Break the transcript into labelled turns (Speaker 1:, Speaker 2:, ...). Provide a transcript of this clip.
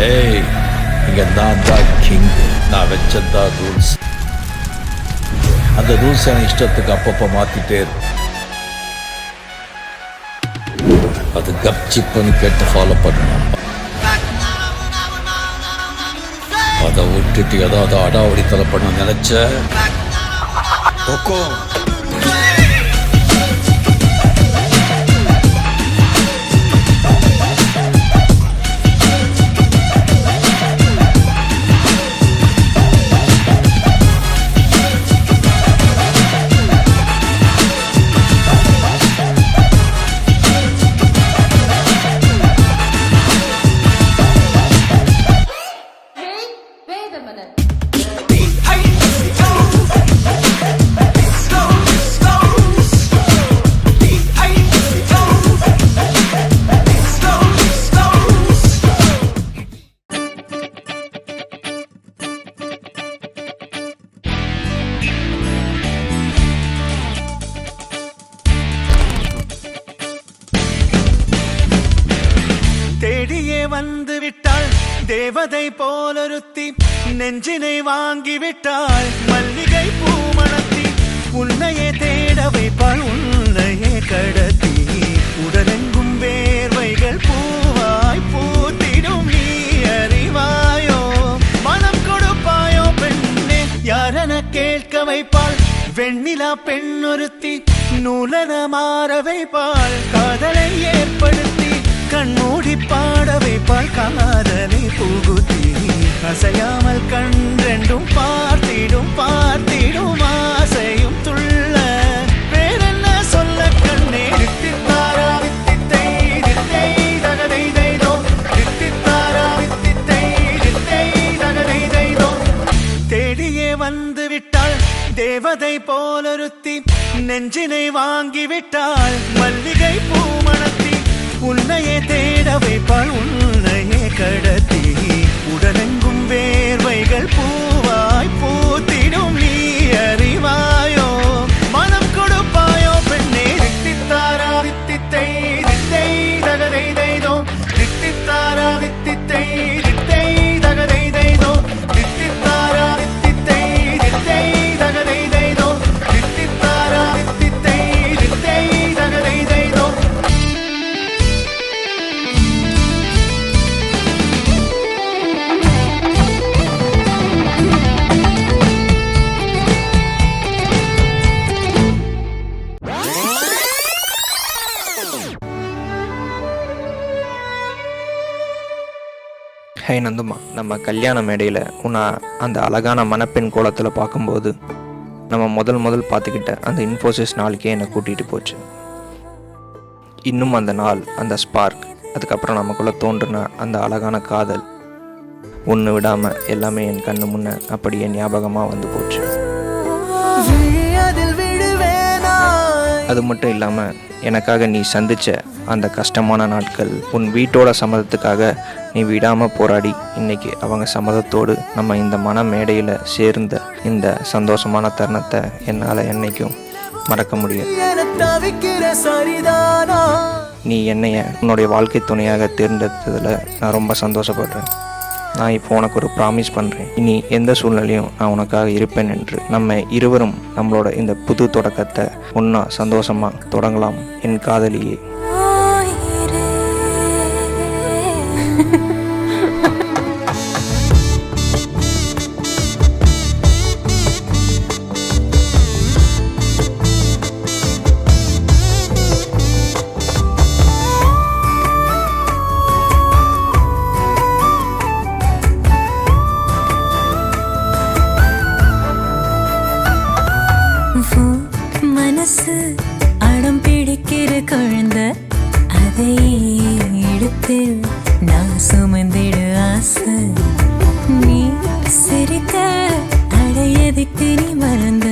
Speaker 1: ஏய், இங்க நான் தான் கிங். நான் வச்சதான் ரூல்ஸ். அந்த ரூல்ஸ் என் இஷ்டத்துக்கு அப்பப்போ மாத்திட்டே இருக்கு. அது கப்சிப்புன்னு கேட்டு ஃபாலோ பண்ணணும். அதை விட்டுட்டு ஏதாவது அடாவடித்தலை பண்ண நினைச்ச கொக்கோ.
Speaker 2: தேடியே வந்து விட்டாள் தேவதை போலொருத்தி, நெஞ்சினை வாங்கி விட்டாள் மல்லிகை பூமணத்தி. உன்னையே தேட வைப்பாள் உன்னையே கடத்தி, உடலெங்கும் வேர்வைகள் பூவாய் பூத்திடும் நீ அறிவாயோ. மனம் கொடுப்பாயோ பெண்ணே யாரென கேட்க வைப்பாள் வெண்ணிலா பெண்ணொருத்தி, நூலன மாற வைப்பாள் காதலை ஏற்படுத்தி. கண்மூடி பாட வைப்பாள் காதலை புகுத்தி, அசையாமல் கண்டெண்டும் பார்த்திடும் பார்த்திடும் ஆசையும் துள்ள. வேறென்ன சொல்ல கண்ணே தித்தித்தாரா வித்தித்தை தித்தை தகதை தைதோ, தித்தித்தாரா வித்தித்தை தித்தை தகதை தைதோ. தேடியே வந்து விட்டாள் தேவதை போலொருத்தி, நெஞ்சினை வாங்கி விட்டாள் மல்லிகை பூமணத்தி. உன்னையே தேட வைப்பாள் உன்னையே கடத்தி, உடலெங்கும் வேர்வைகள் பூவாய் பூத்திடும் நீ அறிவாயோ. மனம் கொடுப்பாயோ பெண்ணே தித்தித்தாரா வித்தித்தை தித்தை தகதை தைதோ, தித்தித்தாரா வித்தித்தை தித்தை தகதை தைதோ, தித்தித்தாரா வித்தித்தை தித்தை தகதை தைதோ, தித்தித்தாரா வித்தித்தை தித்தை தகதை தைதோ.
Speaker 3: ஹே நந்துமா, நம்ம கல்யாண மேடையில் உன்னை அந்த அழகான மணப்பெண் கோலத்தில் பார்க்கும்போது நம்ம முதல் பார்த்துக்கிட்ட அந்த இன்ஃபோசிஸ் நாளுக்கே என்னை கூட்டிகிட்டு போச்சு. இன்னும் அந்த நாள், அந்த ஸ்பார்க், அதுக்கப்புறம் நமக்குள்ளே தோன்றின அந்த அழகான காதல் ஒன்று விடாமல் எல்லாமே என் கண்ணு முன்ன அப்படியே ஞாபகமாக வந்து போச்சு. அது மட்டும் இல்லாமல் எனக்காக நீ சந்தித்த அந்த கஷ்டமான நாட்கள், உன் வீட்டோட சம்மதத்துக்காக நீ விடாமல் போராடி இன்னைக்கு அவங்க சம்மதத்தோடு நம்ம இந்த மன மேடையில் சேர்ந்த இந்த சந்தோஷமான தருணத்தை என்னால் என்னைக்கும் மறக்க முடியும். நீ என்னைய உன்னுடைய வாழ்க்கை துணையாக தேர்ந்தெடுத்ததில் நான் ரொம்ப சந்தோஷப்படுறேன். நான் இப்போ உனக்கு ஒரு ப்ராமிஸ் பண்ணுறேன், இனி எந்த சூழ்நிலையும் நான் உனக்காக இருப்பேன் என்று. நம்ம இருவரும் நம்மளோட இந்த புது தொடக்கத்தை ஒன்றா சந்தோஷமாக தொடங்கலாம் என் காதலியே.
Speaker 4: மனசு அடம் பிடிக்கிற குழந்தை, அதை எடுத்து நான் சுமந்திடு ஆசை. நீ சிரிக்க அடையதுக்கு நீ மறந்த